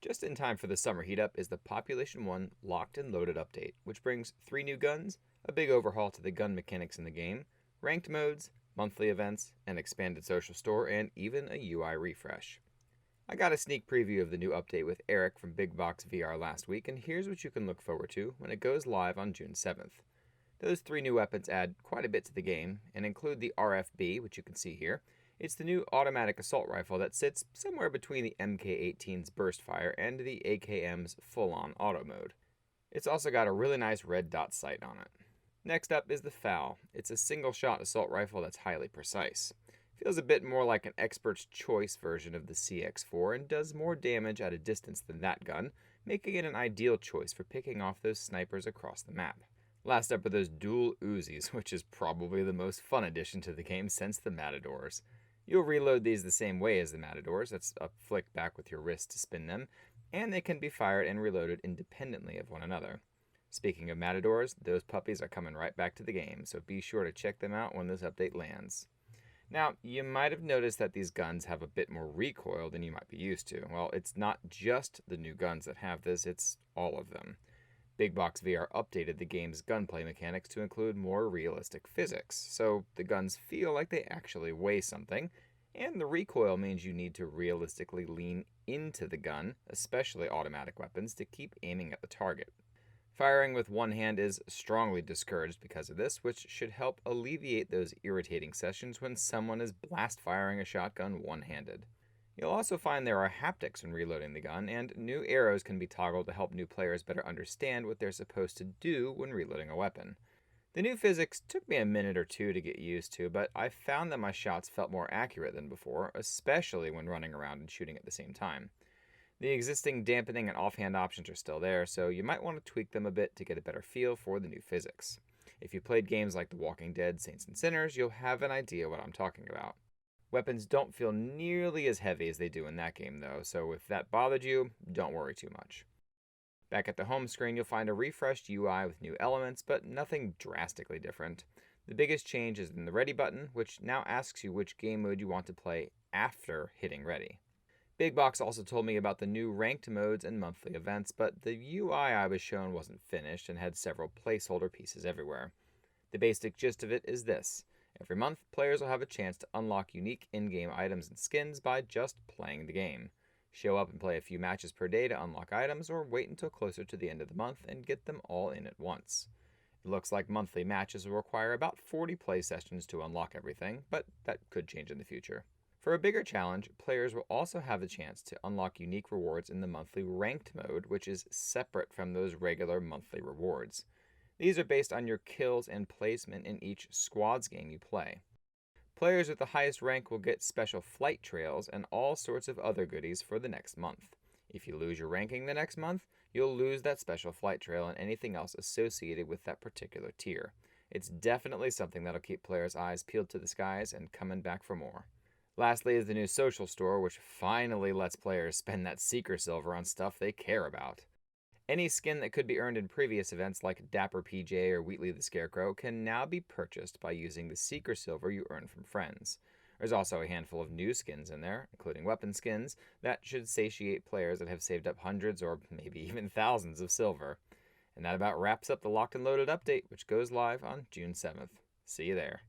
Just in time for the summer heat up is the Population 1 Locked and Loaded update, which brings 3 new guns, a big overhaul to the gun mechanics in the game, ranked modes, monthly events, an expanded social store, and even a UI refresh. I got a sneak preview of the new update with Eric from Big Box VR last week, and here's what you can look forward to when it goes live on June 7th. Those 3 new weapons add quite a bit to the game and include the RFB, which you can see here. It's the new automatic assault rifle that sits somewhere between the MK18's burst fire and the AKM's full-on auto mode. It's also got a really nice red dot sight on it. Next up is the FAL. It's a single-shot assault rifle that's highly precise. Feels a bit more like an expert's choice version of the CX4 and does more damage at a distance than that gun, making it an ideal choice for picking off those snipers across the map. Last up are those dual Uzis, which is probably the most fun addition to the game since the Matadors. You'll reload these the same way as the Matadors, that's a flick back with your wrist to spin them, and they can be fired and reloaded independently of one another. Speaking of Matadors, those puppies are coming right back to the game, so be sure to check them out when this update lands. Now, you might have noticed that these guns have a bit more recoil than you might be used to. Well, it's not just the new guns that have this, it's all of them. Big Box VR updated the game's gunplay mechanics to include more realistic physics, so the guns feel like they actually weigh something, and the recoil means you need to realistically lean into the gun, especially automatic weapons, to keep aiming at the target. Firing with one hand is strongly discouraged because of this, which should help alleviate those irritating sessions when someone is blast firing a shotgun one-handed. You'll also find there are haptics when reloading the gun, and new arrows can be toggled to help new players better understand what they're supposed to do when reloading a weapon. The new physics took me a minute or two to get used to, but I found that my shots felt more accurate than before, especially when running around and shooting at the same time. The existing dampening and offhand options are still there, so you might want to tweak them a bit to get a better feel for the new physics. If you played games like The Walking Dead, Saints and Sinners, you'll have an idea what I'm talking about. Weapons don't feel nearly as heavy as they do in that game, though, so if that bothered you, don't worry too much. Back at the home screen, you'll find a refreshed UI with new elements, but nothing drastically different. The biggest change is in the Ready button, which now asks you which game mode you want to play after hitting Ready. Big Box also told me about the new ranked modes and monthly events, but the UI I was shown wasn't finished and had several placeholder pieces everywhere. The basic gist of it is this. Every month, players will have a chance to unlock unique in-game items and skins by just playing the game. Show up and play a few matches per day to unlock items, or wait until closer to the end of the month and get them all in at once. It looks like monthly matches will require about 40 play sessions to unlock everything, but that could change in the future. For a bigger challenge, players will also have the chance to unlock unique rewards in the monthly ranked mode, which is separate from those regular monthly rewards. These are based on your kills and placement in each squads game you play. Players with the highest rank will get special flight trails and all sorts of other goodies for the next month. If you lose your ranking the next month, you'll lose that special flight trail and anything else associated with that particular tier. It's definitely something that'll keep players' eyes peeled to the skies and coming back for more. Lastly is the new social store, which finally lets players spend that Seeker Silver on stuff they care about. Any skin that could be earned in previous events like Dapper PJ or Wheatley the Scarecrow can now be purchased by using the Seeker Silver you earn from friends. There's also a handful of new skins in there, including weapon skins, that should satiate players that have saved up hundreds or maybe even thousands of silver. And that about wraps up the Locked and Loaded update, which goes live on June 7th. See you there.